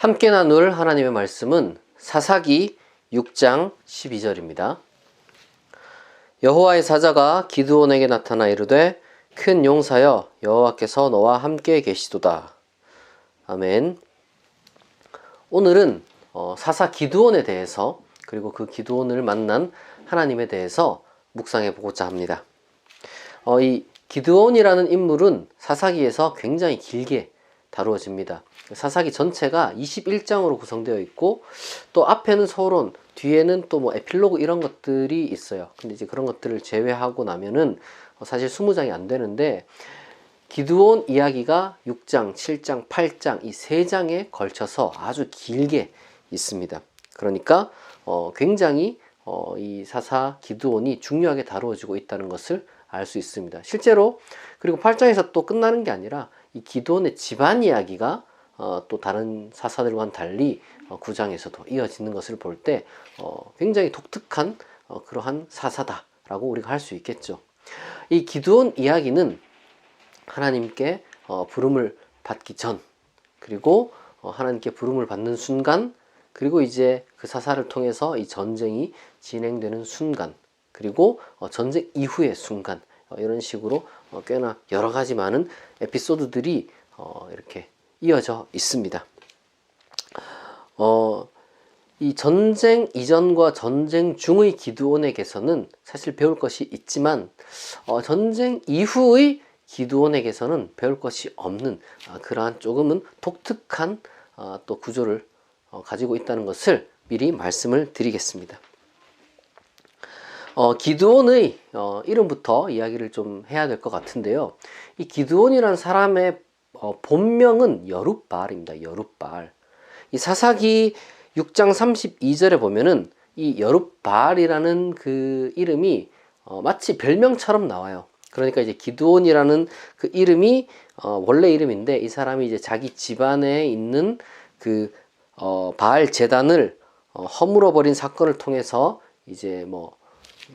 함께 나눌 하나님의 말씀은 사사기 6장 12절입니다. 여호와의 사자가 기드온에게 나타나 이르되 큰 용사여 여호와께서 너와 함께 계시도다. 아멘. 오늘은 사사 기드온에 대해서 그리고 그 기드온을 만난 하나님에 대해서 묵상해 보고자 합니다. 이 기드온이라는 인물은 사사기에서 굉장히 길게 다루어집니다. 사사기 전체가 21장으로 구성되어 있고 또 앞에는 서론, 뒤에는 또 뭐 에필로그 이런 것들이 있어요. 근데 이제 그런 것들을 제외하고 나면은 사실 20장이 안 되는데 기드온 이야기가 6장, 7장, 8장 이 3장에 걸쳐서 아주 길게 있습니다. 그러니까 굉장히 이 사사 기드온이 중요하게 다루어지고 있다는 것을 알 수 있습니다. 실제로 그리고 8장에서 또 끝나는 게 아니라 이 기드온의 집안 이야기가 또 다른 사사들과는 달리 9장에서도 이어지는 것을 볼 때 굉장히 독특한 그러한 사사다라고 우리가 할 수 있겠죠. 이 기드온 이야기는 하나님께 부름을 받기 전, 그리고 하나님께 부름을 받는 순간, 그리고 이제 그 사사를 통해서 이 전쟁이 진행되는 순간, 그리고 전쟁 이후의 순간, 이런 식으로 꽤나 여러 가지 많은 에피소드들이 이렇게 이어져 있습니다. 이 전쟁 이전과 전쟁 중의 기드온에게서는 사실 배울 것이 있지만 전쟁 이후의 기드온에게서는 배울 것이 없는 그러한 조금은 독특한 또 구조를 가지고 있다는 것을 미리 말씀을 드리겠습니다. 기드온의 이름부터 이야기를 좀 해야 될 것 같은데요. 이 기드온이라는 사람의 본명은 여룻바알입니다. 여룻바알. 이 사사기 6장 32절에 보면은 이 여룻바알이라는 그 이름이 마치 별명처럼 나와요. 그러니까 이제 기드온이라는 그 이름이 원래 이름인데 이 사람이 이제 자기 집안에 있는 그 바알 제단을 허물어 버린 사건을 통해서 이제 뭐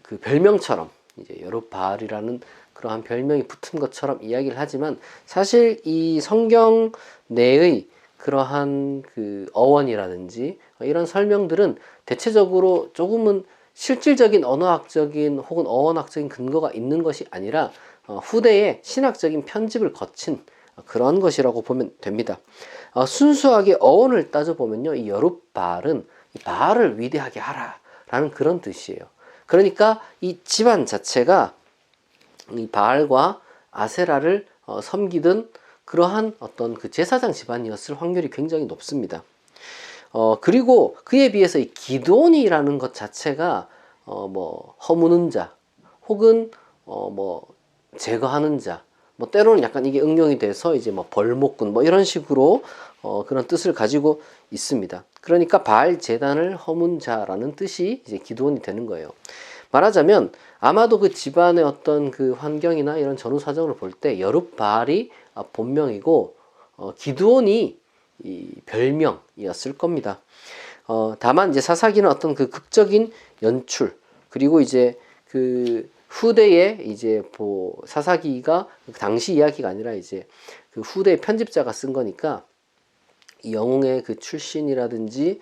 그 별명처럼 이제 여룻바알이라는 그러한 별명이 붙은 것처럼 이야기를 하지만 사실 이 성경 내의 그러한 그 어원이라든지 이런 설명들은 대체적으로 조금은 실질적인 언어학적인 혹은 어원학적인 근거가 있는 것이 아니라 후대에 신학적인 편집을 거친 그런 것이라고 보면 됩니다. 순수하게 어원을 따져보면요, 이 여룻바알은 바알을 위대하게 하라 라는 그런 뜻이에요. 그러니까 이 집안 자체가 이 바알과 아세라를 섬기던 그러한 어떤 그 제사장 집안이었을 확률이 굉장히 높습니다. 그리고 그에 비해서 이 기드온이라는 것 자체가 뭐 허무는 자 혹은 뭐 제거하는 자, 뭐 때로는 약간 이게 응용이 돼서 이제 뭐 벌목꾼 뭐 이런 식으로 그런 뜻을 가지고 있습니다. 그러니까 바알 제단을 허문 자라는 뜻이 이제 기드온이 되는 거예요. 말하자면 아마도 그 집안의 어떤 그 환경이나 이런 전후 사정을 볼 때 여룻바알이 본명이고 기드온이 이 별명이었을 겁니다. 다만 이제 사사기는 어떤 그 극적인 연출, 그리고 이제 그 후대에 이제 사사기가 당시 이야기가 아니라 이제 그 후대 편집자가 쓴 거니까 이 영웅의 그 출신이라든지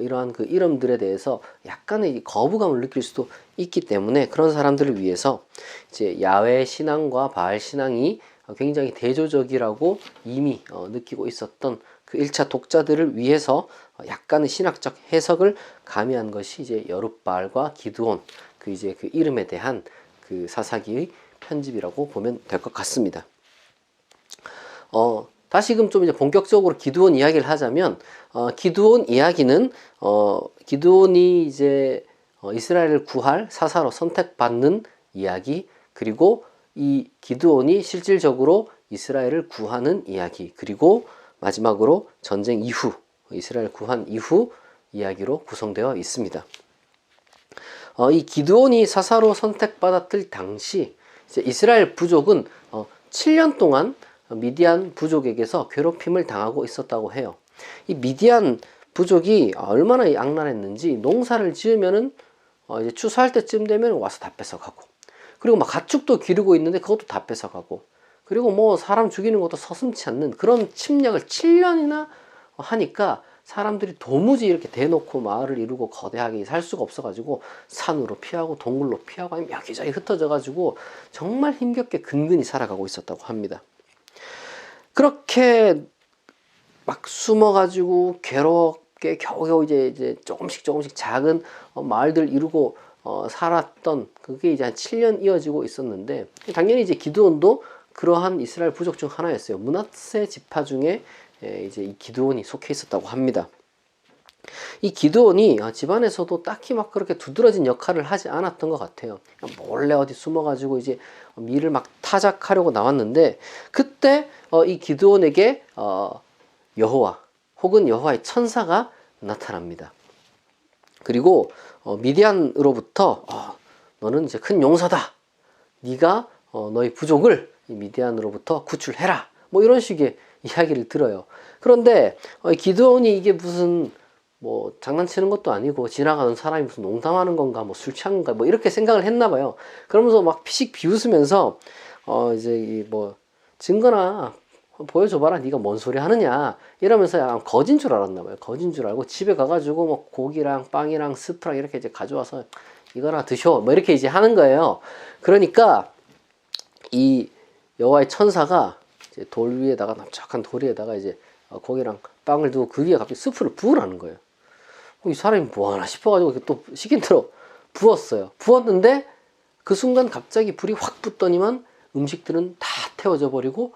이러한 그 이름들에 대해서 약간의 거부감을 느낄 수도 있기 때문에 그런 사람들을 위해서 이제 야훼 신앙과 바알 신앙이 굉장히 대조적이라고 이미 느끼고 있었던 그 1차 독자들을 위해서 약간의 신학적 해석을 가미한 것이 이제 여룻바알과 기드온 그 이제 그 이름에 대한 그 사사기의 편집이라고 보면 될 것 같습니다. 다시금 좀 이제 본격적으로 기드온 이야기를 하자면 기드온 이야기는 기드온이 이제 이스라엘을 구할 사사로 선택받는 이야기, 그리고 이 기드온이 실질적으로 이스라엘을 구하는 이야기, 그리고 마지막으로 전쟁 이후 이스라엘 구한 이후 이야기로 구성되어 있습니다. 이 기드온이 사사로 선택받았을 당시 이제 이스라엘 부족은 7년 동안 미디안 부족에게서 괴롭힘을 당하고 있었다고 해요. 이 미디안 부족이 얼마나 악랄했는지 농사를 지으면은 이제 추수할 때쯤 되면 와서 다 뺏어가고, 그리고 막 가축도 기르고 있는데 그것도 다 뺏어가고, 그리고 뭐 사람 죽이는 것도 서슴지 않는 그런 침략을 7년이나 하니까 사람들이 도무지 이렇게 대놓고 마을을 이루고 거대하게 살 수가 없어가지고 산으로 피하고 동굴로 피하고 아니면 여기저기 흩어져가지고 정말 힘겹게 근근히 살아가고 있었다고 합니다. 그렇게 막 숨어가지고 괴롭게 겨우겨우 이제 조금씩 작은 마을들 이루고 살았던 그게 이제 한 7년 이어지고 있었는데, 당연히 이제 기드온도 그러한 이스라엘 부족 중 하나였어요. 므낫세 지파 중에 이제 이 기드온이 속해 있었다고 합니다. 이 기드온이 집안에서도 딱히 막 그렇게 두드러진 역할을 하지 않았던 것 같아요. 몰래 어디 숨어가지고 이제 밀을 막 타작하려고 나왔는데, 그때 이 기드온에게 여호와 혹은 여호와의 천사가 나타납니다. 그리고 미디안으로부터 너는 이제 큰 용사다. 네가 너희 부족을 미디안으로부터 구출해라. 뭐 이런 식의 이야기를 들어요. 그런데 기드온이 이게 무슨 뭐 장난치는 것도 아니고 지나가는 사람이 무슨 농담하는 건가, 뭐 술 취한 건가, 뭐 이렇게 생각을 했나 봐요. 그러면서 막 피식 비웃으면서 이제 뭐 증거나 보여줘봐라, 네가 뭔 소리 하느냐 이러면서 약간 거진 줄 알았나 봐요. 거진 줄 알고 집에 가가지고 뭐 고기랑 빵이랑 스프랑 이렇게 이제 가져와서 이거나 드셔 뭐 이렇게 이제 하는 거예요. 그러니까 이 여호와의 천사가 이제 돌 위에다가, 납작한 돌 위에다가 이제 고기랑 빵을 두고 그 위에 갑자기 스프를 부으라는 거예요. 이 사람이 뭐하나 싶어가지고 또 시킨 대로 부었어요. 부었는데 그 순간 갑자기 불이 확 붙더니만 음식들은 다 태워져 버리고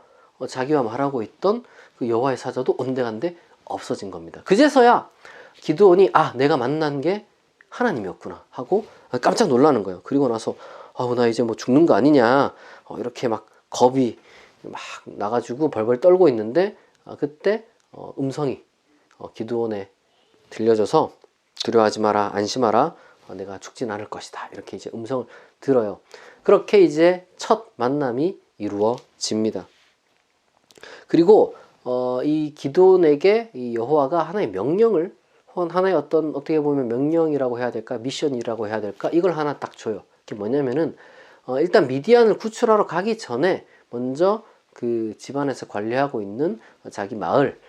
자기와 말하고 있던 그 여호와의 사자도 온데간데 없어진 겁니다. 그제서야 기드온이 내가 만난 게 하나님이었구나 하고 깜짝 놀라는 거예요. 그리고 나서 나 이제 뭐 죽는 거 아니냐 이렇게 막 겁이 막 나가지고 벌벌 떨고 있는데, 그때 음성이 기드온에 들려져서 두려워하지 마라, 안심하라, 내가 죽진 않을 것이다, 이렇게 이제 음성을 들어요. 그렇게 이제 첫 만남이 이루어집니다. 그리고 이 기드온에게 이 여호와가 하나의 명령을, 혹은 하나의 어떻게 보면 명령이라고 해야 될까, 미션이라고 해야 될까, 이걸 하나 딱 줘요. 그게 뭐냐면은 일단 미디안을 구출하러 가기 전에 먼저 그 집안에서 관리하고 있는 자기 마을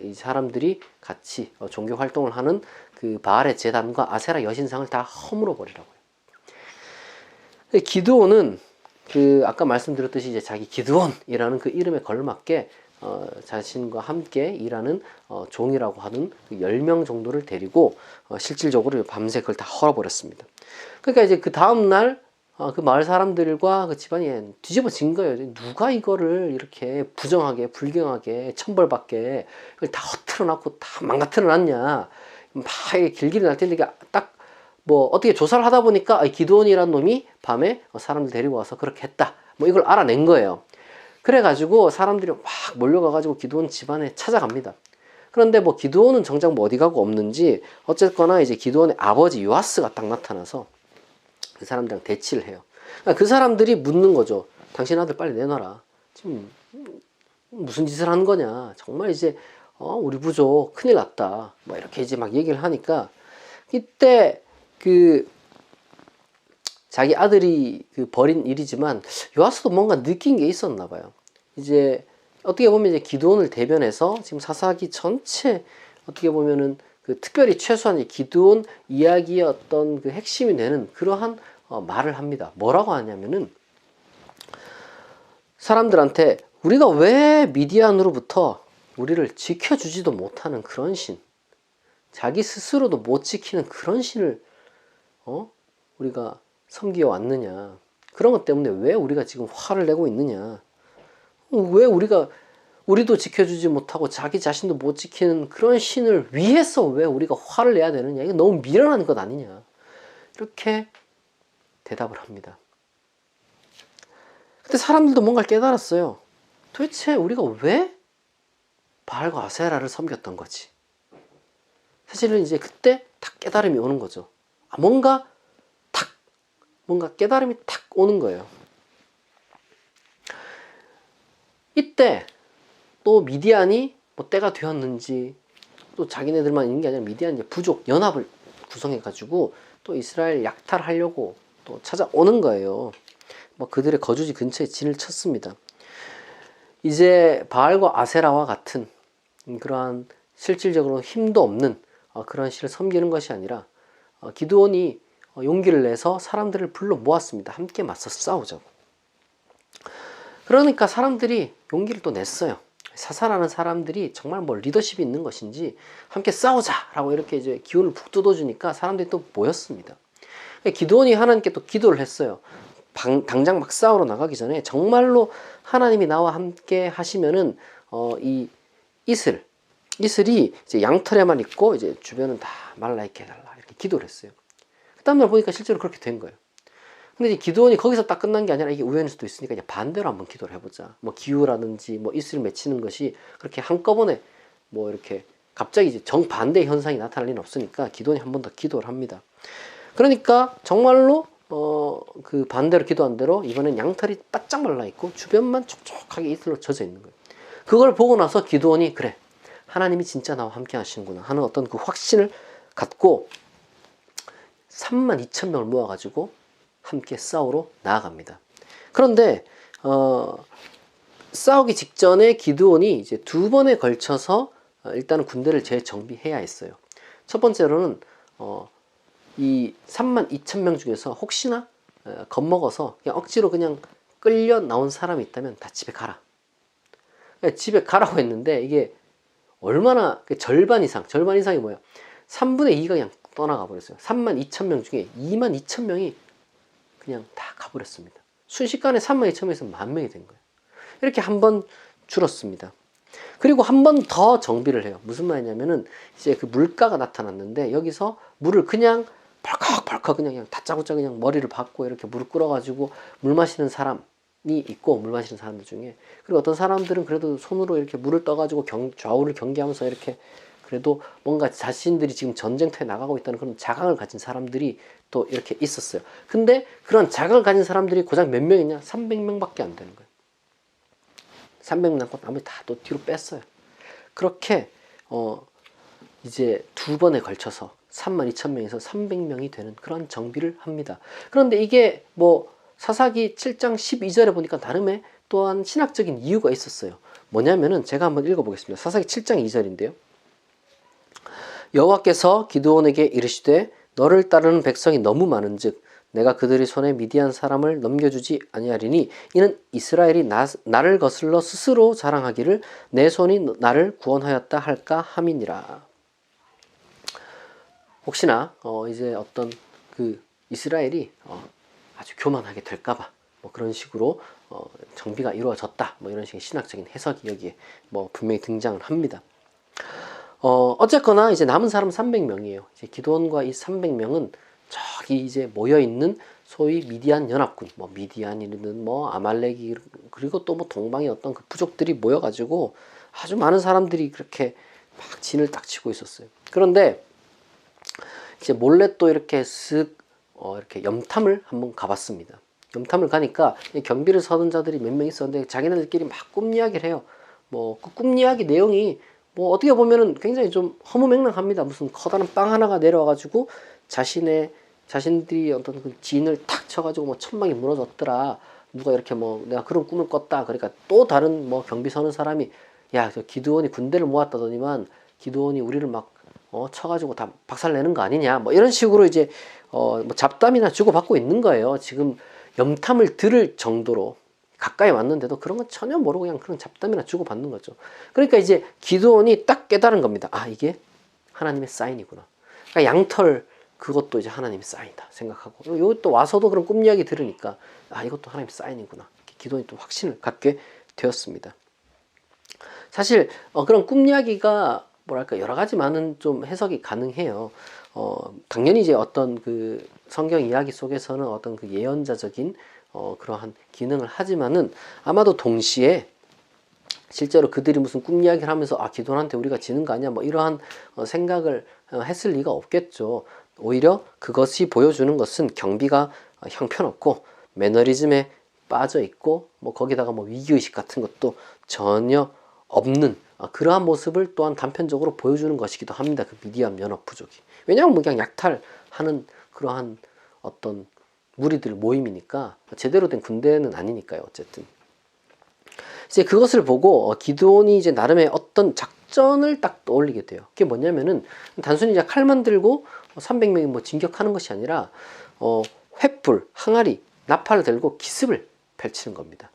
이 사람들이 같이 종교 활동을 하는 그 바알의 제단과 아세라 여신상을 다 허물어 버리라고요. 기드온은 그 아까 말씀드렸듯이 이제 자기 기드온이라는 그 이름에 걸맞게 자신과 함께 일하는 종이라고 하는 10명 정도를 데리고 실질적으로 밤새 그걸 다 헐어버렸습니다. 그러니까 이제 그 다음날 그 마을 사람들과 그 집안이 뒤집어진 거예요. 누가 이거를 이렇게 부정하게, 불경하게, 천벌받게 이걸 다 허틀어놨고 다 망가뜨려놨냐. 막 길길이 날 텐데, 딱 뭐 어떻게 조사를 하다 보니까 기드온이라는 놈이 밤에 사람들 데리고 와서 그렇게 했다. 뭐 이걸 알아낸 거예요. 그래가지고 사람들이 막 몰려가가지고 기드온 집안에 찾아갑니다. 그런데 뭐 기드온은 정작 뭐 어디 가고 없는지, 어쨌거나 이제 기드온의 아버지 요아스가 딱 나타나서 그 사람들이랑 대치를 해요. 그러니까 그 사람들이 묻는 거죠. 당신 아들 빨리 내놔라. 지금 무슨 짓을 하는 거냐. 정말 이제 우리 부족 큰일 났다. 뭐 이렇게 이제 막 얘기를 하니까, 이때 그 자기 아들이 그 벌인 일이지만 요아스도 뭔가 느낀 게 있었나 봐요. 이제 어떻게 보면 이제 기드온을 대변해서 지금 사사기 전체 어떻게 보면은 그 특별히 최소한 기드온 이야기의 어떤 그 핵심이 되는 그러한 말을 합니다. 뭐라고 하냐면은, 사람들한테 우리가 왜 미디안으로부터 우리를 지켜주지도 못하는 그런 신, 자기 스스로도 못 지키는 그런 신을 우리가 섬기어 왔느냐, 그런 것 때문에 왜 우리가 지금 화를 내고 있느냐, 왜 우리도 지켜주지 못하고 자기 자신도 못 지키는 그런 신을 위해서 왜 우리가 화를 내야 되느냐, 이게 너무 미련한 것 아니냐, 이렇게 대답을 합니다. 그때 사람들도 뭔가를 깨달았어요. 도대체 우리가 왜 바알과 아세라를 섬겼던 거지? 사실은 이제 그때 딱 깨달음이 오는 거죠. 뭔가 깨달음이 탁 오는 거예요. 이때 또 미디안이 뭐 때가 되었는지, 또 자기네들만 있는 게 아니라 미디안 이제 부족 연합을 구성해가지고 또 이스라엘 약탈하려고 또 찾아오는 거예요. 뭐 그들의 거주지 근처에 진을 쳤습니다. 이제 바알과 아세라와 같은 그러한 실질적으로 힘도 없는 그런 신을 섬기는 것이 아니라 기드온이 용기를 내서 사람들을 불러 모았습니다. 함께 맞서 싸우자고. 그러니까 사람들이 용기를 또 냈어요. 사사라는 사람들이 정말 뭐 리더십이 있는 것인지 함께 싸우자라고 이렇게 이제 기운을 푹 뜯어주니까 사람들이 또 모였습니다. 기드온이 하나님께 또 기도를 했어요. 당장 막 싸우러 나가기 전에 정말로 하나님이 나와 함께 하시면은 이 이슬이 이제 양털에만 있고 이제 주변은 다 말라 있게 해달라 이렇게 기도를 했어요. 그 다음날 보니까 실제로 그렇게 된 거예요. 근데 이제 기도원이 거기서 딱 끝난 게 아니라 이게 우연일 수도 있으니까 이제 반대로 한번 기도를 해보자. 뭐 기후라든지 뭐 이슬을 맺히는 것이 그렇게 한꺼번에 뭐 이렇게 갑자기 이제 정반대 현상이 나타날 리는 없으니까 기도원이 한 번 더 기도를 합니다. 그러니까 정말로 그 반대로 기도한 대로 이번엔 양털이 바짝 말라 있고 주변만 촉촉하게 이슬로 젖어 있는 거예요. 그걸 보고 나서 기도원이 그래 하나님이 진짜 나와 함께 하시는구나 하는 어떤 그 확신을 갖고 32,000명을 모아가지고 함께 싸우러 나아갑니다. 그런데 싸우기 직전에 기드온이 이제 2번에 걸쳐서 일단은 군대를 재정비해야 했어요. 첫 번째로는 이 32,000명 중에서 혹시나 겁먹어서 그냥 억지로 그냥 끌려 나온 사람이 있다면 다 집에 가라. 집에 가라고 했는데 이게 얼마나 절반 이상이 뭐예요? 3분의 2가 그냥 떠나가 버렸어요. 32,000명 중에 22,000명이 그냥 다 가버렸습니다. 순식간에 32,000명에서 10,000명이 된 거예요. 이렇게 한 번 줄었습니다. 그리고 한 번 더 정비를 해요. 무슨 말이냐면은 이제 그 물가가 나타났는데 여기서 물을 그냥 벌컥벌컥 그냥 다짜고짜 그냥 머리를 박고 이렇게 물을 끓여가지고 물 마시는 사람이 있고 물 마시는 사람들 중에 그리고 어떤 사람들은 그래도 손으로 이렇게 물을 떠가지고 좌우를 경계하면서 이렇게 그래도 뭔가 자신들이 지금 전쟁터에 나가고 있다는 그런 자각을 가진 사람들이 또 이렇게 있었어요. 근데 그런 자각을 가진 사람들이 고작 몇 명이냐? 300명밖에 안 되는 거예요. 300명 남고 나머지 다 또 뒤로 뺐어요. 그렇게 이제 2번에 걸쳐서 32,000명에서 300명이 되는 그런 정비를 합니다. 그런데 이게 뭐 사사기 7장 12절에 보니까 나름의 또한 신학적인 이유가 있었어요. 뭐냐면은 제가 한번 읽어보겠습니다. 사사기 7장 2절인데요. 여호와께서 기드온에게 이르시되 너를 따르는 백성이 너무 많은즉 내가 그들의 손에 미디안 사람을 넘겨주지 아니하리니 이는 이스라엘이 나를 거슬러 스스로 자랑하기를 내 손이 나를 구원하였다 할까 함이니라. 혹시나 이제 어떤 그 이스라엘이 아주 교만하게 될까봐 뭐 그런 식으로 정비가 이루어졌다 뭐 이런 식의 신학적인 해석이 여기에 뭐 분명히 등장을 합니다. 어쨌거나 이제 남은 사람 300명이에요. 이제 기드온과 이 300명은 저기 이제 모여 있는 소위 미디안 연합군, 뭐 미디안이든 뭐 아말렉이 그리고 또 뭐 동방의 어떤 그 부족들이 모여가지고 아주 많은 사람들이 그렇게 막 진을 딱 치고 있었어요. 그런데 이제 몰래 또 이렇게 쓱 이렇게 염탐을 한번 가봤습니다. 염탐을 가니까 경비를 서는 자들이 몇 명 있었는데 자기네들끼리 막 꿈 이야기를 해요. 뭐 그 꿈 이야기 내용이 뭐 어떻게 보면은 굉장히 좀 허무맹랑합니다. 무슨 커다란 빵 하나가 내려와가지고 자신들이 어떤 그 진을 탁 쳐가지고 뭐 천막이 무너졌더라. 누가 이렇게 뭐 내가 그런 꿈을 꿨다. 그러니까 또 다른 뭐 경비 서는 사람이 야, 저 기드온이 군대를 모았다더니만 기드온이 우리를 막 쳐가지고 다 박살내는 거 아니냐. 뭐 이런 식으로 이제 뭐 잡담이나 주고받고 있는 거예요. 지금 염탐을 들을 정도로 가까이 왔는데도 그런 건 전혀 모르고 그냥 그런 잡담이나 주고받는 거죠. 그러니까 이제 기드온이 딱 깨달은 겁니다. 아, 이게 하나님의 사인이구나. 그러니까 양털 그것도 이제 하나님의 사인이다 생각하고 여기 또 와서도 그런 꿈 이야기 들으니까 아, 이것도 하나님의 사인이구나. 기드온이 또 확신을 갖게 되었습니다. 사실 그런 꿈 이야기가 뭐랄까 여러 가지 많은 좀 해석이 가능해요. 당연히 이제 어떤 그 성경 이야기 속에서는 어떤 그 예언자적인 그러한 기능을 하지만은 아마도 동시에 실제로 그들이 무슨 꿈 이야기를 하면서 아, 기드온한테 우리가 지는 거 아니야 뭐 이러한 생각을 했을 리가 없겠죠. 오히려 그것이 보여주는 것은 경비가 형편없고 매너리즘에 빠져 있고 뭐 거기다가 뭐 위기의식 같은 것도 전혀 없는 그러한 모습을 또한 단편적으로 보여주는 것이기도 합니다. 그 미디안 연합 부족이. 왜냐하면 뭐 그냥 약탈하는 그러한 어떤 무리들 모임이니까 제대로 된 군대는 아니니까요. 어쨌든 이제 그것을 보고 기드온이 이제 나름의 어떤 작전을 딱 떠올리게 돼요. 그게 뭐냐면은 단순히 이제 칼만 들고 300명이 뭐 진격하는 것이 아니라 횃불, 항아리, 나팔을 들고 기습을 펼치는 겁니다.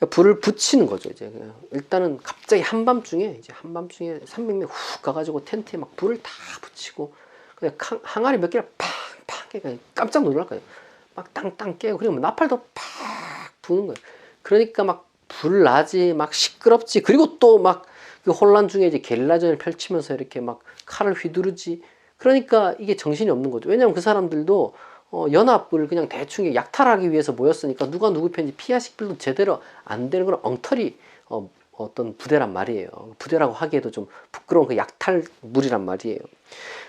불을 붙이는 거죠. 이제 일단은 갑자기 한밤중에 300명 훅 가가지고 텐트에 막 불을 다 붙이고 그냥 항아리 몇 개를 팍팍 깨고 깜짝 놀랄 거예요. 막 땅땅 깨고 그리고 나팔도 팍 부는 거예요. 그러니까 막 불나지 막 시끄럽지. 그리고 또 막 그 혼란 중에 이제 게릴라전을 펼치면서 이렇게 막 칼을 휘두르지. 그러니까 이게 정신이 없는 거죠. 왜냐하면 그 사람들도 연합을 그냥 대충 약탈하기 위해서 모였으니까 누가 누구 편인지 피아식별도 제대로 안 되는 그런 엉터리 어떤 부대란 말이에요. 부대라고 하기에도 좀 부끄러운 그 약탈물이란 말이에요.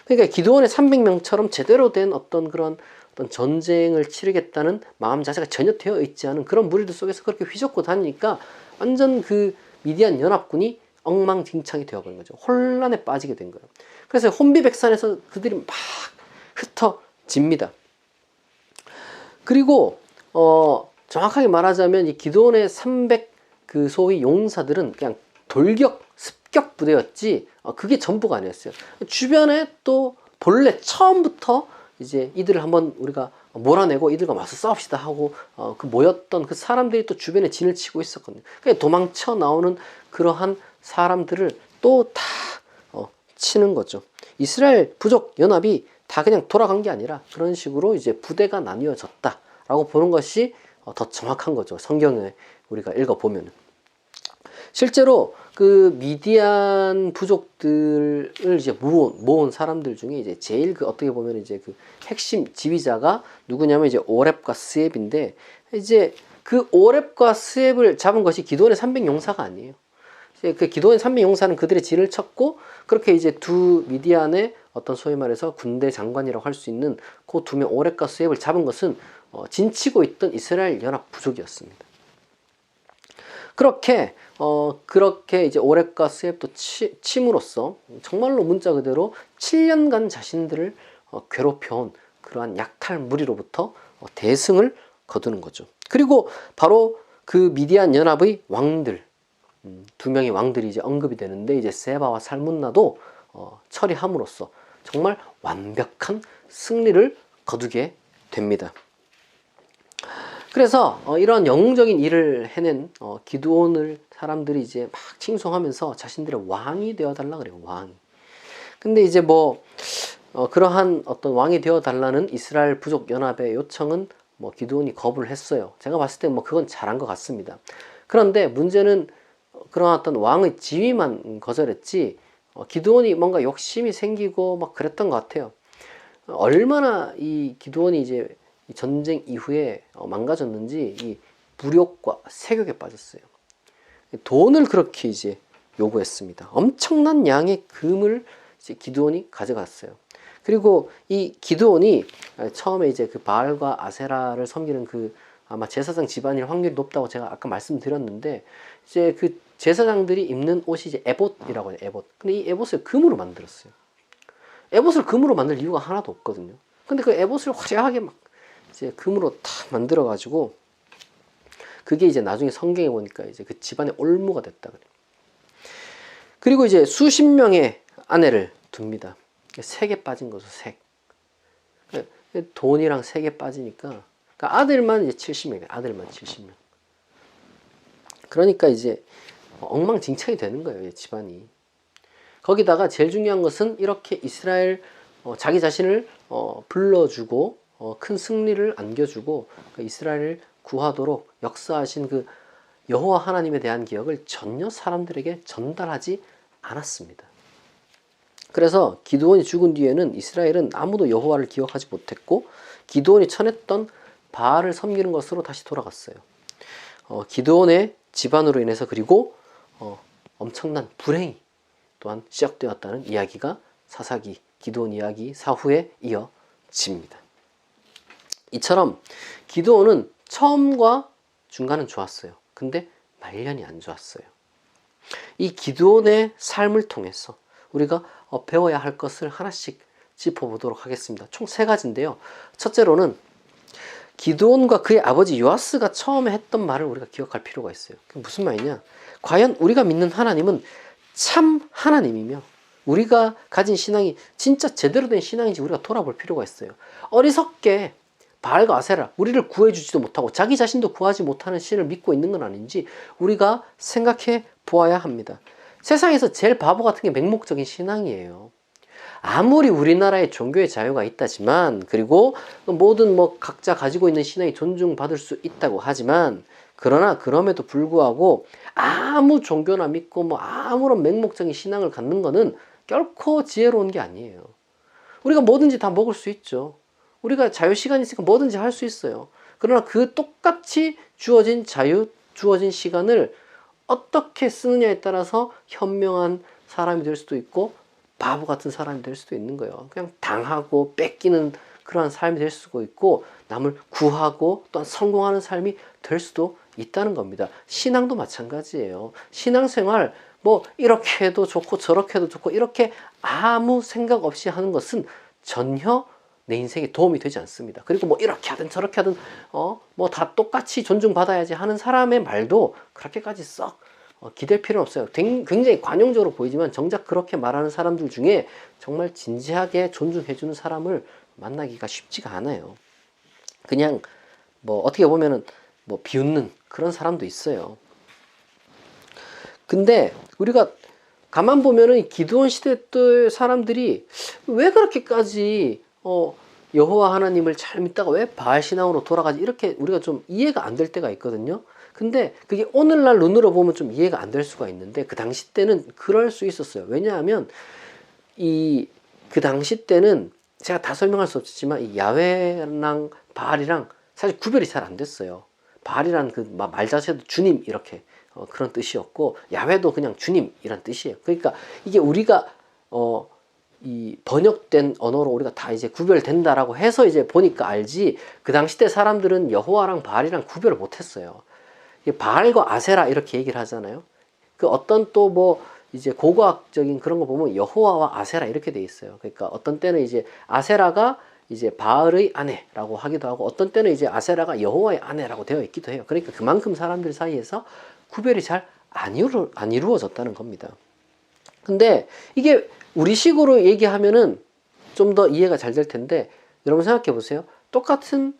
그러니까 기드온의 300명처럼 제대로 된 어떤 그런 어떤 전쟁을 치르겠다는 마음 자세가 전혀 되어 있지 않은 그런 무리들 속에서 그렇게 휘젓고 다니니까 완전 그 미디안 연합군이 엉망진창이 되어버린 거죠. 혼란에 빠지게 된 거예요. 그래서 혼비백산에서 그들이 막 흩어집니다. 그리고 정확하게 말하자면 이 기드온의 300 그 소위 용사들은 그냥 돌격, 습격 부대였지 그게 전부가 아니었어요. 주변에 또 본래 처음부터 이제 이들을 한번 우리가 몰아내고 이들과 맞서 싸웁시다 하고 그 모였던 그 사람들이 또 주변에 진을 치고 있었거든요. 그러니까 도망쳐 나오는 그러한 사람들을 또 다 치는 거죠. 이스라엘 부족 연합이 다 그냥 돌아간 게 아니라 그런 식으로 이제 부대가 나뉘어졌다라고 보는 것이 더 정확한 거죠. 성경에 우리가 읽어보면은. 실제로 그 미디안 부족들을 이제 모은 사람들 중에 이제 제일 그 어떻게 보면 이제 그 핵심 지휘자가 누구냐면 이제 오렙과 스엡인데 이제 그 오렙과 스엡을 잡은 것이 기드온의 300용사가 아니에요. 그 기드온의 300용사는 그들의 진을 쳤고 그렇게 이제 두 미디안의 어떤 소위 말해서 군대 장관이라고 할 수 있는 그 두 명 오렙과 스엡을 잡은 것은 진치고 있던 이스라엘 연합 부족이었습니다. 그렇게 이제 오렙과 스엡도 침으로써 정말로 문자 그대로 7년간 자신들을 괴롭혀온 그러한 약탈 무리로부터 대승을 거두는 거죠. 그리고 바로 그 미디안 연합의 왕들 두 명의 왕들이 이제 언급이 되는데 이제 세바와 살문나도 처리함으로써 정말 완벽한 승리를 거두게 됩니다. 그래서 이런 영웅적인 일을 해낸 기드온을 사람들이 이제 막 칭송하면서 자신들의 왕이 되어달라 그래요. 왕. 근데 이제 뭐 그러한 어떤 왕이 되어달라는 이스라엘 부족 연합의 요청은 뭐 기드온이 거부를 했어요. 제가 봤을 때 뭐 그건 잘한 것 같습니다. 그런데 문제는 그런 어떤 왕의 지위만 거절했지 기드온이 뭔가 욕심이 생기고 막 그랬던 것 같아요. 얼마나 이 기드온이 이제 전쟁 이후에 망가졌는지 이 무력과 세욕에 빠졌어요. 돈을 그렇게 이제 요구했습니다. 엄청난 양의 금을 이제 기드온이 가져갔어요. 그리고 이 기드온이 처음에 이제 그 바알과 아세라를 섬기는 그 아마 제사장 집안일 확률이 높다고 제가 아까 말씀드렸는데 이제 그 제사장들이 입는 옷이 이제 에봇이라고 해요. 에봇. 근데 이 에봇을 금으로 만들었어요. 에봇을 금으로 만들 이유가 하나도 없거든요. 근데 그 에봇을 화려하게 막 이제 금으로 탁 만들어 가지고 그게 이제 나중에 성경에 보니까 이제 그 집안의 올무가 됐다 그래요. 그리고 이제 수십 명의 아내를 둡니다. 색에 빠진 거죠. 색. 돈이랑 색에 빠지니까 그러니까 아들만 이제 70명, 아들만 70명. 그러니까 이제 엉망진창이 되는 거예요, 집안이. 거기다가 제일 중요한 것은 이렇게 이스라엘 자기 자신을 불러주고 큰 승리를 안겨주고 이스라엘을 구하도록 역사하신 그 여호와 하나님에 대한 기억을 전혀 사람들에게 전달하지 않았습니다. 그래서 기드온이 죽은 뒤에는 이스라엘은 아무도 여호와를 기억하지 못했고 기드온이 쳐냈던 바알을 섬기는 것으로 다시 돌아갔어요. 기드온의 집안으로 인해서 그리고 엄청난 불행이 또한 시작되었다는 이야기가 사사기 기드온 이야기 사후에 이어집니다. 이처럼 기드온은 처음과 중간은 좋았어요. 근데 말년이 안 좋았어요. 이 기드온의 삶을 통해서 우리가 배워야 할 것을 하나씩 짚어보도록 하겠습니다. 총 3가지인데요. 첫째로는 기드온과 그의 아버지 요아스가 처음에 했던 말을 우리가 기억할 필요가 있어요. 그게 무슨 말이냐? 과연 우리가 믿는 하나님은 참 하나님이며 우리가 가진 신앙이 진짜 제대로 된 신앙인지 우리가 돌아볼 필요가 있어요. 어리석게 바알과 아세라, 우리를 구해주지도 못하고 자기 자신도 구하지 못하는 신을 믿고 있는 건 아닌지 우리가 생각해 보아야 합니다. 세상에서 제일 바보 같은 게 맹목적인 신앙이에요. 아무리 우리나라에 종교의 자유가 있다지만, 그리고 모든 각자 가지고 있는 신앙이 존중받을 수 있다고 하지만, 그러나 그럼에도 불구하고 아무 종교나 믿고 아무런 맹목적인 신앙을 갖는 거는 결코 지혜로운 게 아니에요. 우리가 뭐든지 다 먹을 수 있죠. 우리가 자유시간이 있으니까 뭐든지 할 수 있어요. 그러나 그 똑같이 주어진 자유, 주어진 시간을 어떻게 쓰느냐에 따라서 현명한 사람이 될 수도 있고 바보 같은 사람이 될 수도 있는 거예요. 그냥 당하고 뺏기는 그러한 삶이 될 수도 있고 남을 구하고 또한 성공하는 삶이 될 수도 있다는 겁니다. 신앙도 마찬가지예요. 신앙생활 이렇게 해도 좋고 저렇게 해도 좋고 이렇게 아무 생각 없이 하는 것은 전혀 내 인생에 도움이 되지 않습니다. 그리고 이렇게 하든 저렇게 하든 다 똑같이 존중받아야지 하는 사람의 말도 그렇게까지 썩 기댈 필요는 없어요. 굉장히 관용적으로 보이지만 정작 그렇게 말하는 사람들 중에 정말 진지하게 존중해주는 사람을 만나기가 쉽지가 않아요. 그냥 어떻게 보면은 비웃는 그런 사람도 있어요. 근데 우리가 가만 보면은 이 기드온 시대 때 사람들이 왜 그렇게까지 여호와 하나님을 잘 믿다가 왜 바알 신앙으로 돌아가지, 이렇게 우리가 좀 이해가 안 될 때가 있거든요. 근데 그게 오늘날 눈으로 보면 좀 이해가 안 될 수가 있는데 그 당시 때는 그럴 수 있었어요. 왜냐하면 그 당시 때는 제가 다 설명할 수 없지만 이 야훼랑 바알이랑 사실 구별이 잘 안 됐어요. 바알이란 그 말 자체도 주님 이렇게 그런 뜻이었고, 야훼도 그냥 주님이란 뜻이에요. 그러니까 이게 우리가 이 번역된 언어로 우리가 다 이제 구별된다라고 해서 이제 보니까 알지, 그 당시 때 사람들은 여호와랑 바알이랑 구별을 못했어요. 바알과 아세라 이렇게 얘기를 하잖아요. 그 어떤 또 이제 고고학적인 그런 거 보면 여호와와 아세라 이렇게 돼 있어요. 그러니까 어떤 때는 이제 아세라가 이제 바알의 아내라고 하기도 하고, 어떤 때는 이제 아세라가 여호와의 아내라고 되어 있기도 해요. 그러니까 그만큼 사람들 사이에서 구별이 잘 안 이루어졌다는 겁니다. 근데 이게 우리식으로 얘기하면은 좀 더 이해가 잘 될 텐데, 여러분 생각해 보세요. 똑같은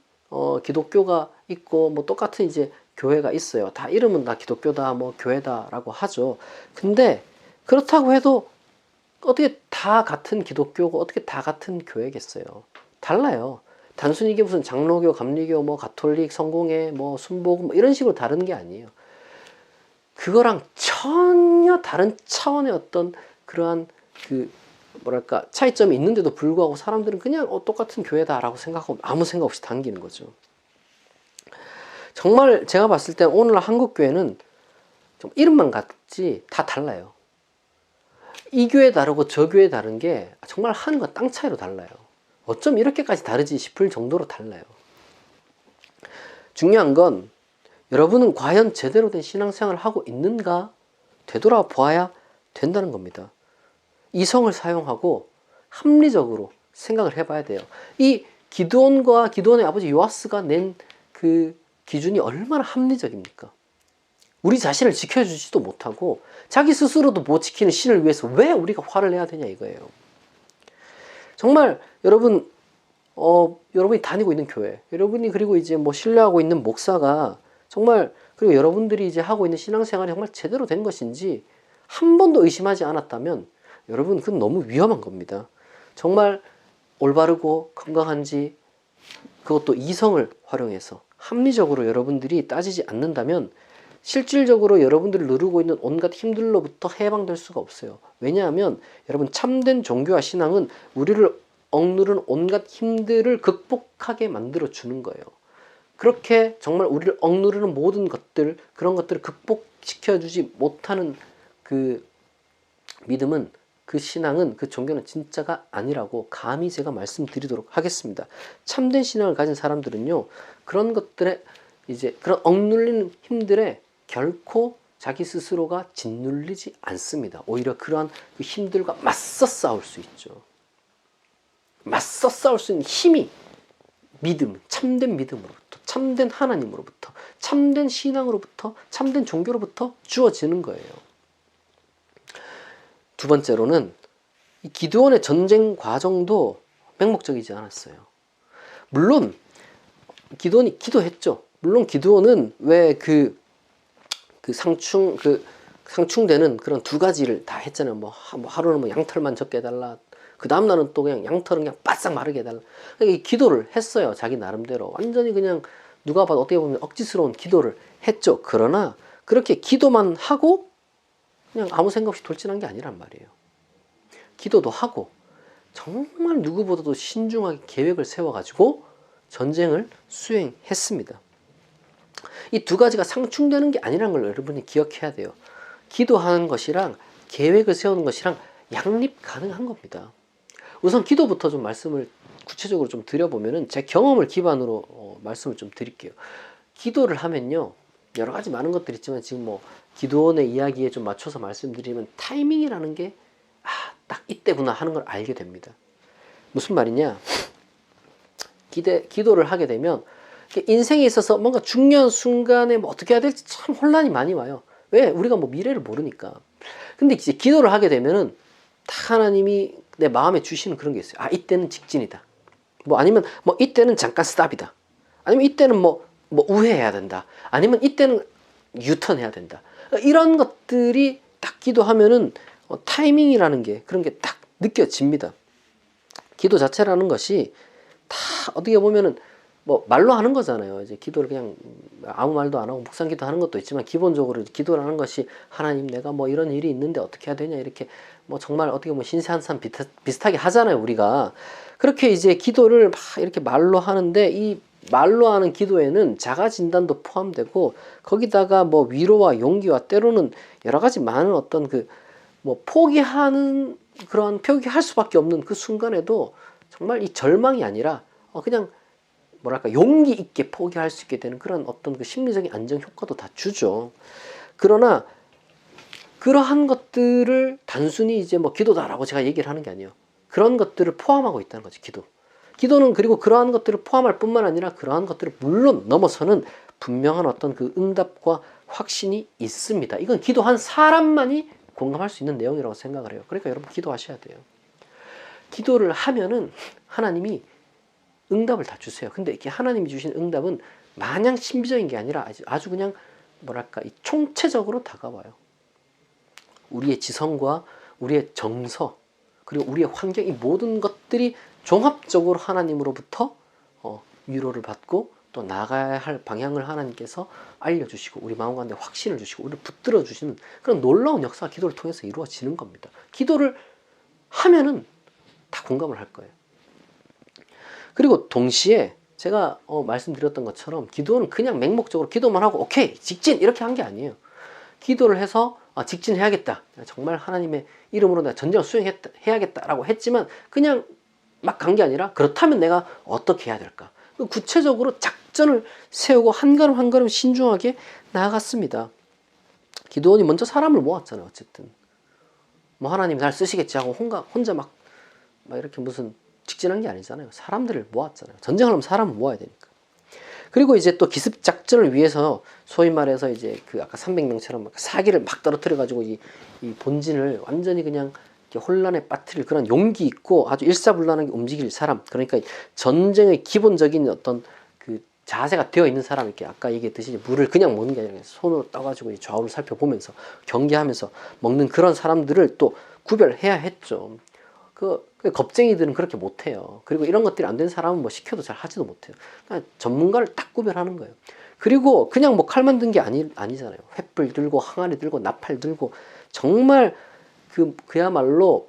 기독교가 있고 똑같은 이제 교회가 있어요. 다 이름은 다 기독교다 교회다라고 하죠. 근데 그렇다고 해도 어떻게 다 같은 기독교고 어떻게 다 같은 교회겠어요? 달라요. 단순히 이게 무슨 장로교, 감리교, 가톨릭, 성공회, 순복음 이런 식으로 다른 게 아니에요. 그거랑 전혀 다른 차원의 어떤 그러한 차이점이 있는데도 불구하고 사람들은 그냥 똑같은 교회다라고 생각하고 아무 생각 없이 당기는 거죠. 정말 제가 봤을 때 오늘날 한국 교회는 좀 이름만 같지 다 달라요. 이 교회 다르고 저 교회 다른 게 정말 하늘과 땅 차이로 달라요. 어쩜 이렇게까지 다르지 싶을 정도로 달라요. 중요한 건 여러분은 과연 제대로 된 신앙생활을 하고 있는가 되돌아보아야 된다는 겁니다. 이성을 사용하고 합리적으로 생각을 해봐야 돼요. 이 기드온과 기드온의 아버지 요아스가 낸 그 기준이 얼마나 합리적입니까? 우리 자신을 지켜주지도 못하고 자기 스스로도 못 지키는 신을 위해서 왜 우리가 화를 내야 되냐 이거예요. 정말 여러분이 다니고 있는 교회, 여러분이 그리고 이제 신뢰하고 있는 목사가 정말, 그리고 여러분들이 이제 하고 있는 신앙생활이 정말 제대로 된 것인지 한 번도 의심하지 않았다면 여러분 그건 너무 위험한 겁니다. 정말 올바르고 건강한지, 그것도 이성을 활용해서 합리적으로 여러분들이 따지지 않는다면 실질적으로 여러분들이 누르고 있는 온갖 힘들로부터 해방될 수가 없어요. 왜냐하면 여러분, 참된 종교와 신앙은 우리를 억누른 온갖 힘들을 극복하게 만들어 주는 거예요. 그렇게 정말 우리를 억누르는 모든 것들, 그런 것들을 극복시켜주지 못하는 그 믿음은, 그 신앙은, 그 종교는 진짜가 아니라고 감히 제가 말씀드리도록 하겠습니다. 참된 신앙을 가진 사람들은요, 그런 것들에 이제 그런 억눌리는 힘들에 결코 자기 스스로가 짓눌리지 않습니다. 오히려 그러한 그 힘들과 맞서 싸울 수 있죠. 맞서 싸울 수 있는 힘이 참된 믿음으로부터 참된 하나님으로부터, 참된 신앙으로부터, 참된 종교로부터 주어지는 거예요. 두 번째로는 이 기드온의 전쟁 과정도 맹목적이지 않았어요. 물론 기드온이 기도했죠. 물론 기드온은 왜 상충되는 그런 두 가지를 다 했잖아요. 뭐 하루는 뭐 양털만 적게 해달라. 그 다음날은 또 그냥 양털은 그냥 바싹 마르게 해달라. 그러니까 이 기도를 했어요. 자기 나름대로. 완전히 그냥 누가 봐도 어떻게 보면 억지스러운 기도를 했죠. 그러나 그렇게 기도만 하고 그냥 아무 생각 없이 돌진한 게 아니란 말이에요. 기도도 하고 정말 누구보다도 신중하게 계획을 세워가지고 전쟁을 수행했습니다. 이 두 가지가 상충되는 게 아니라는 걸 여러분이 기억해야 돼요. 기도하는 것이랑 계획을 세우는 것이랑 양립 가능한 겁니다. 우선 기도부터 좀 말씀을 구체적으로 좀 드려보면은 제 경험을 기반으로 말씀을 좀 드릴게요. 기도를 하면요, 여러 가지 많은 것들이 있지만 지금 뭐 기도원의 이야기에 좀 맞춰서 말씀드리면 타이밍이라는 게 딱 이때구나 하는 걸 알게 됩니다. 무슨 말이냐? 기도를 하게 되면 인생에 있어서 뭔가 중요한 순간에 뭐 어떻게 해야 될지 참 혼란이 많이 와요. 왜? 우리가 뭐 미래를 모르니까. 근데 이제 기도를 하게 되면은 딱 하나님이 내 마음에 주시는 그런 게 있어요. 이때는 직진이다. 뭐 아니면 뭐 이때는 잠깐 스탑이다. 아니면 이때는 뭐 우회해야 된다. 아니면 이때는 유턴해야 된다. 이런 것들이 딱 기도하면은 타이밍이라는 게 그런 게 딱 느껴집니다. 기도 자체라는 것이 다 어떻게 보면은 뭐 말로 하는 거잖아요. 이제 기도를 그냥 아무 말도 안 하고 묵상기도 하는 것도 있지만 기본적으로 기도라는 것이 하나님 내가 뭐 이런 일이 있는데 어떻게 해야 되냐 이렇게 뭐 정말 어떻게 보면 신세한산 비슷하게 하잖아요. 우리가 그렇게 이제 기도를 막 이렇게 말로 하는데 이 말로 하는 기도에는 자가 진단도 포함되고 거기다가 뭐 위로와 용기와 때로는 여러 가지 많은 어떤 뭐 포기하는 그런 포기할 수밖에 없는 그 순간에도 정말 이 절망이 아니라 그냥 뭐랄까 용기 있게 포기할 수 있게 되는 그런 어떤 그 심리적인 안정 효과도 다 주죠. 그러나 그러한 것들을 단순히 이제 뭐 기도다라고 제가 얘기를 하는 게 아니에요. 그런 것들을 포함하고 있다는 거죠. 기도는 그리고 그러한 것들을 포함할 뿐만 아니라 그러한 것들을 물론 넘어서는 분명한 어떤 그 응답과 확신이 있습니다. 이건 기도한 사람만이 공감할 수 있는 내용이라고 생각을 해요. 그러니까 여러분 기도하셔야 돼요. 기도를 하면은 하나님이 응답을 다 주세요. 근데 이렇게 하나님이 주신 응답은 마냥 신비적인 게 아니라 아주 그냥 뭐랄까 총체적으로 다가와요. 우리의 지성과 우리의 정서 그리고 우리의 환경 이 모든 것들이 종합적으로 하나님으로부터 위로를 받고 또 나가야 할 방향을 하나님께서 알려주시고 우리 마음 가운데 확신을 주시고 우리를 붙들어 주시는 그런 놀라운 역사가 기도를 통해서 이루어지는 겁니다. 기도를 하면은 다 공감을 할 거예요. 그리고 동시에 제가 말씀드렸던 것처럼 기도는 그냥 맹목적으로 기도만 하고 오케이 직진 이렇게 한 게 아니에요. 기도를 해서 직진해야겠다. 정말 하나님의 이름으로 내가 전쟁을 수행해야겠다라고 했지만 그냥 막 간 게 아니라 그렇다면 내가 어떻게 해야 될까? 구체적으로 작전을 세우고 한 걸음 한 걸음 신중하게 나아갔습니다. 기도원이 먼저 사람을 모았잖아요. 어쨌든 뭐 하나님 날 쓰시겠지 하고 혼자 막 이렇게 무슨 직진한 게 아니잖아요. 사람들을 모았잖아요. 전쟁을 하면 사람을 모아야 되니까. 그리고 이제 또 기습 작전을 위해서 소위 말해서 이제 아까 300명처럼 사기를 막 떨어뜨려 가지고 이 본진을 완전히 그냥 혼란에 빠뜨릴 그런 용기 있고 아주 일사불란하게 움직일 사람, 그러니까 전쟁의 기본적인 어떤 그 자세가 되어 있는 사람, 이렇게 아까 얘기했듯이 물을 그냥 먹는 게 아니라 손으로 떠가지고 좌우를 살펴보면서 경계하면서 먹는 그런 사람들을 또 구별해야 했죠. 그 겁쟁이들은 그렇게 못해요. 그리고 이런 것들이 안 되는 사람은 뭐 시켜도 잘 하지도 못해요. 그러니까 전문가를 딱 구별하는 거예요. 그리고 그냥 뭐 칼만 든 게 아니잖아요. 횃불 들고 항아리 들고 나팔 들고 정말 그야말로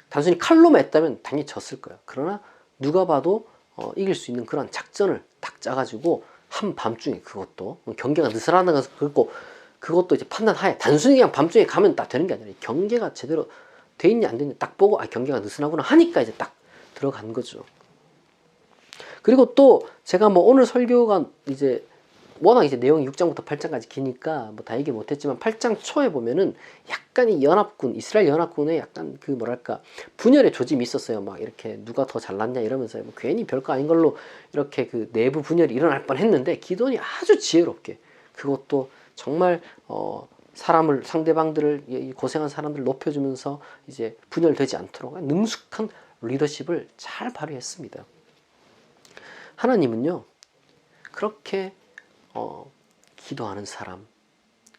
단순히 칼로만 했다면 당연히 졌을 거예요. 그러나 누가 봐도 이길 수 있는 그런 작전을 딱 짜가지고 한밤중에 그것도 경계가 느슨하다는 것을 긁고 그것도 이제 판단하에 단순히 그냥 밤중에 가면 딱 되는 게 아니라 경계가 제대로 돼 있냐 안 되냐 딱 보고 경계가 느슨하구나 하니까 이제 딱 들어간 거죠. 그리고 또 제가 뭐 오늘 설교가 이제 워낙 이제 내용이 6장부터 8장까지 기니까 뭐 다 얘기 못했지만 8장 초에 보면은 약간 이 연합군, 이스라엘 연합군의 약간 그 뭐랄까 분열의 조짐이 있었어요. 막 이렇게 누가 더 잘났냐 이러면서 뭐 괜히 별거 아닌 걸로 이렇게 그 내부 분열이 일어날 뻔했는데 기드온이 아주 지혜롭게 그것도 정말 사람을 상대방들을 이 고생한 사람들 높여주면서 이제 분열되지 않도록 능숙한 리더십을 잘 발휘했습니다. 하나님은요 그렇게 기도하는 사람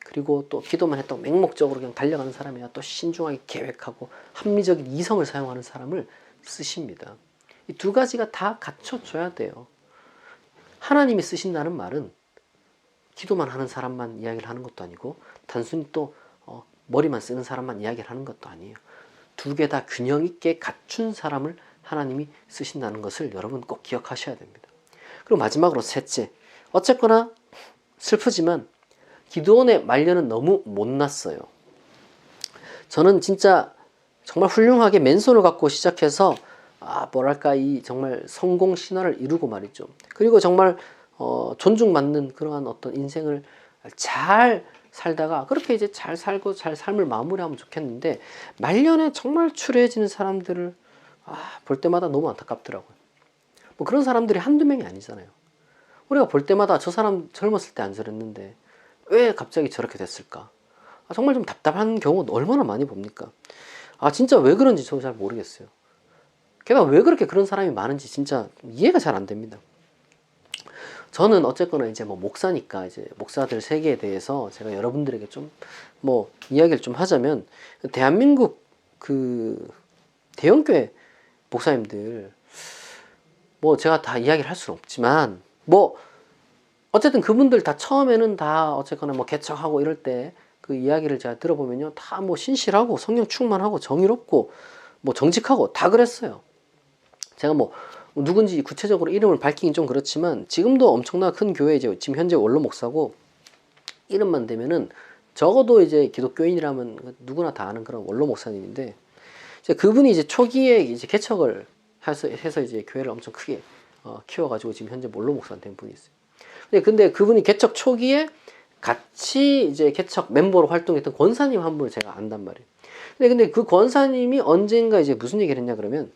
그리고 또 기도만 했다고 맹목적으로 그냥 달려가는 사람이 아니라 또 신중하게 계획하고 합리적인 이성을 사용하는 사람을 쓰십니다. 이 두 가지가 다 갖춰져야 돼요. 하나님이 쓰신다는 말은 기도만 하는 사람만 이야기를 하는 것도 아니고 단순히 또 머리만 쓰는 사람만 이야기를 하는 것도 아니에요. 두 개 다 균형 있게 갖춘 사람을 하나님이 쓰신다는 것을 여러분 꼭 기억하셔야 됩니다. 그리고 마지막으로 셋째, 어쨌거나 슬프지만 기드온의 말년은 너무 못났어요. 저는 진짜 정말 훌륭하게 맨손을 갖고 시작해서 뭐랄까 이 정말 성공 신화를 이루고 말이죠. 그리고 정말 존중받는 그러한 어떤 인생을 잘 살다가 그렇게 이제 잘 살고 잘 삶을 마무리하면 좋겠는데 말년에 정말 추레해지는 사람들을 볼 때마다 너무 안타깝더라고요. 뭐 그런 사람들이 한두 명이 아니잖아요. 우리가 볼 때마다 저 사람 젊었을 때 안 저랬는데 왜 갑자기 저렇게 됐을까? 정말 좀 답답한 경우 얼마나 많이 봅니까? 진짜 왜 그런지 저도 잘 모르겠어요. 게다가 왜 그렇게 그런 사람이 많은지 진짜 이해가 잘 안 됩니다. 저는 어쨌거나 이제 뭐 목사니까 이제 목사들 세계에 대해서 제가 여러분들에게 좀 뭐 이야기를 좀 하자면 대한민국 그 대형교회 목사님들 뭐 제가 다 이야기를 할 수는 없지만 뭐 어쨌든 그분들 다 처음에는 다 어쨌거나 뭐 개척하고 이럴 때 그 이야기를 제가 들어보면요 다 뭐 신실하고 성령 충만하고 정의롭고 뭐 정직하고 다 그랬어요. 제가 뭐 누군지 구체적으로 이름을 밝히긴 좀 그렇지만 지금도 엄청나 큰 교회 이제 지금 현재 원로 목사고 이름만 대면은 적어도 이제 기독교인이라면 누구나 다 아는 그런 원로 목사님인데 이제 그분이 이제 초기에 이제 개척을 해서 이제 교회를 엄청 크게 키워가지고 지금 현재 원로 목사 된 분이 있어요. 근데 그분이 개척 초기에 같이 이제 개척 멤버로 활동했던 권사님 한 분을 제가 안단 말이에요. 근데 그 권사님이 언젠가 이제 무슨 얘기를 했냐 그러면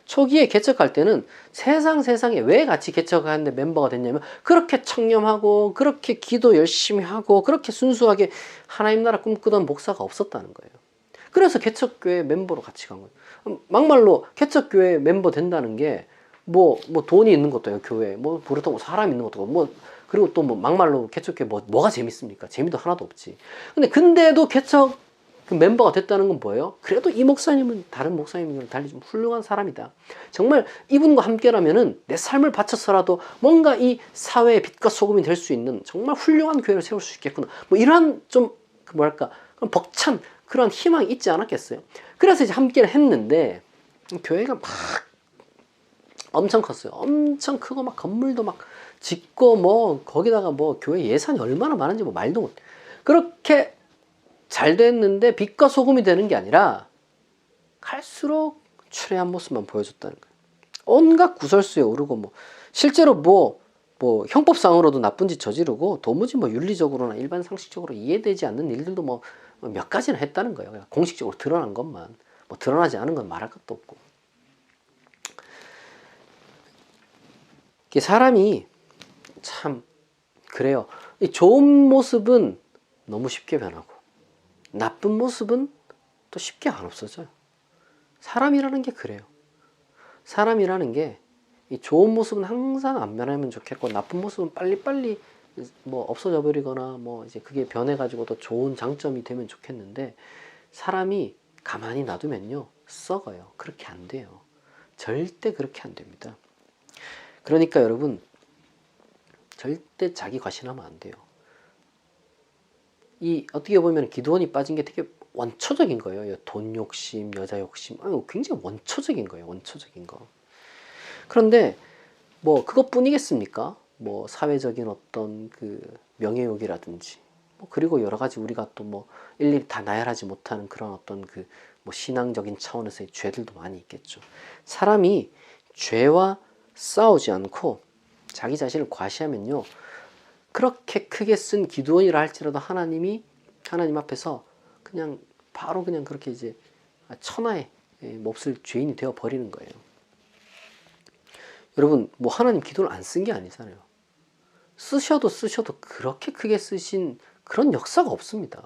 초기에 개척할 때는 세상에 왜 같이 개척하는데 멤버가 됐냐면 그렇게 청렴하고 그렇게 기도 열심히 하고 그렇게 순수하게 하나님 나라 꿈꾸던 목사가 없었다는 거예요. 그래서 개척교회 멤버로 같이 간 거예요. 막말로 개척교회 멤버 된다는 게 뭐 돈이 있는 것도 아니고 교회 뭐 그렇다고 사람 있는 것도 뭐 그리고 또 뭐 막말로 개척교회 뭐가 재밌습니까? 재미도 하나도 없지. 근데도 개척 그 멤버가 됐다는 건 뭐예요? 그래도 이 목사님은 다른 목사님들과 달리 좀 훌륭한 사람이다. 정말 이분과 함께라면은 내 삶을 바쳐서라도 뭔가 이 사회의 빛과 소금이 될 수 있는 정말 훌륭한 교회를 세울 수 있겠구나. 뭐 이러한 좀 뭐랄까 그런 벅찬 그런 희망이 있지 않았겠어요? 그래서 이제 함께를 했는데 교회가 막 엄청 컸어요. 엄청 크고 막 건물도 막 짓고 뭐 거기다가 뭐 교회 예산이 얼마나 많은지 뭐 말도 못. 그렇게 잘 됐는데 빛과 소금이 되는 게 아니라 갈수록 추레한 모습만 보여줬다는 거예요. 온갖 구설수에 오르고 뭐 실제로 뭐 형법상으로도 나쁜 짓 저지르고 도무지 뭐 윤리적으로나 일반 상식적으로 이해되지 않는 일들도 뭐 몇 가지나 했다는 거예요. 공식적으로 드러난 것만 뭐 드러나지 않은 건 말할 것도 없고. 사람이 참 그래요. 이 좋은 모습은 너무 쉽게 변하고 나쁜 모습은 또 쉽게 안 없어져요. 사람이라는 게 그래요. 사람이라는 게 이 좋은 모습은 항상 안 변하면 좋겠고 나쁜 모습은 빨리빨리 뭐 없어져 버리거나 뭐 이제 그게 변해가지고 더 좋은 장점이 되면 좋겠는데 사람이 가만히 놔두면요 썩어요. 그렇게 안 돼요. 절대 그렇게 안 됩니다. 그러니까 여러분 절대 자기 과신하면 안 돼요. 이 어떻게 보면 기드온이 빠진 게 되게 원초적인 거예요. 돈 욕심, 여자 욕심, 굉장히 원초적인 거예요. 원초적인 거. 그런데 뭐 그것뿐이겠습니까? 뭐 사회적인 어떤 그 명예욕이라든지, 뭐 그리고 여러 가지 우리가 또 뭐 일일이 다 나열하지 못하는 그런 어떤 그 뭐 신앙적인 차원에서의 죄들도 많이 있겠죠. 사람이 죄와 싸우지 않고 자기 자신을 과시하면요, 그렇게 크게 쓴 기드온이라 할지라도 하나님 앞에서 그냥 바로 그냥 그렇게 이제 천하의 몹쓸 죄인이 되어 버리는 거예요. 여러분, 뭐 하나님 기도를 안 쓴 게 아니잖아요. 쓰셔도 그렇게 크게 쓰신 그런 역사가 없습니다.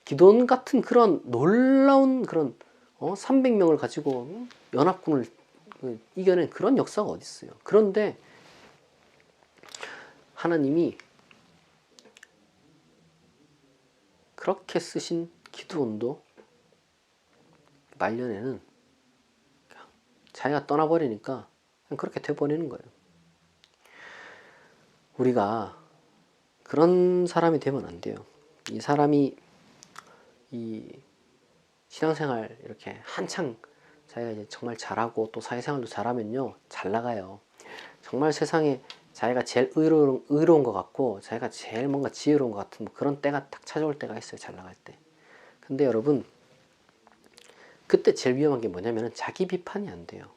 기드온 같은 그런 놀라운 그런 300명을 가지고 연합군을 이겨낸 그런 역사가 어디 있어요. 그런데 하나님이 그렇게 쓰신 기드온도 말년에는 자기가 떠나버리니까 그냥 그렇게 돼버리는 거예요. 우리가 그런 사람이 되면 안 돼요. 이 사람이 이 신앙생활 이렇게 한창 자기가 이제 정말 잘하고 또 사회생활도 잘하면요, 잘 나가요. 정말 세상에 자기가 제일 의로운 것 같고 자기가 제일 뭔가 지혜로운 것 같은 뭐 그런 때가 딱 찾아올 때가 있어요. 잘 나갈 때. 근데 여러분, 그때 제일 위험한 게 뭐냐면은 자기 비판이 안 돼요.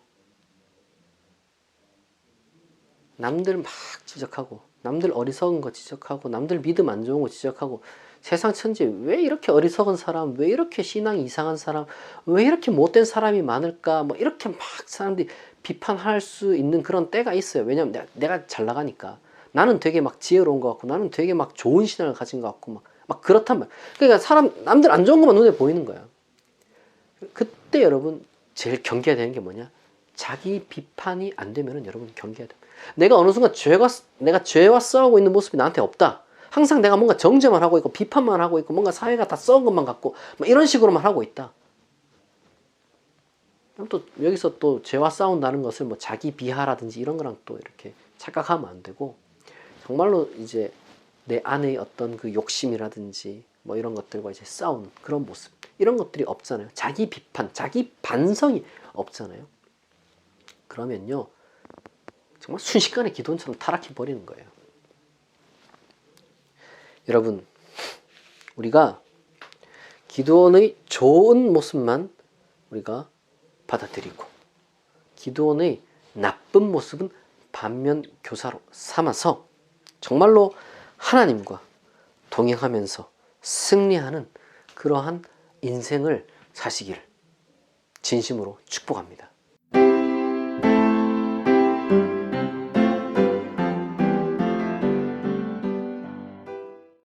남들 막 지적하고, 남들 어리석은 거 지적하고, 남들 믿음 안 좋은 거 지적하고, 세상 천지 왜 이렇게 어리석은 사람, 왜 이렇게 신앙이 이상한 사람, 왜 이렇게 못된 사람이 많을까, 뭐 이렇게 막 사람들이 비판할 수 있는 그런 때가 있어요. 왜냐면 내가 잘 나가니까. 나는 되게 막 지혜로운 것 같고, 나는 되게 막 좋은 신앙을 가진 것 같고, 막 그렇단 말이야. 그러니까 남들 안 좋은 것만 눈에 보이는 거야. 그때 여러분, 제일 경계해야 되는 게 뭐냐? 자기 비판이 안 되면은 여러분 경계해야 돼. 내가 어느 순간 내가 죄와 싸우고 있는 모습이 나한테 없다. 항상 내가 뭔가 정죄만 하고 있고 비판만 하고 있고 뭔가 사회가 다 썩은 것만 같고 뭐 이런 식으로만 하고 있다. 그럼 또 여기서 또 죄와 싸운다는 것을 뭐 자기 비하라든지 이런 거랑 또 이렇게 착각하면 안 되고, 정말로 이제 내 안의 어떤 그 욕심이라든지 뭐 이런 것들과 이제 싸우는 그런 모습, 이런 것들이 없잖아요. 자기 비판, 자기 반성이 없잖아요. 그러면요, 정말 순식간에 기도원처럼 타락해 버리는 거예요. 여러분, 우리가 기도원의 좋은 모습만 우리가 받아들이고, 기도원의 나쁜 모습은 반면 교사로 삼아서 정말로 하나님과 동행하면서 승리하는 그러한 인생을 사시기를 진심으로 축복합니다.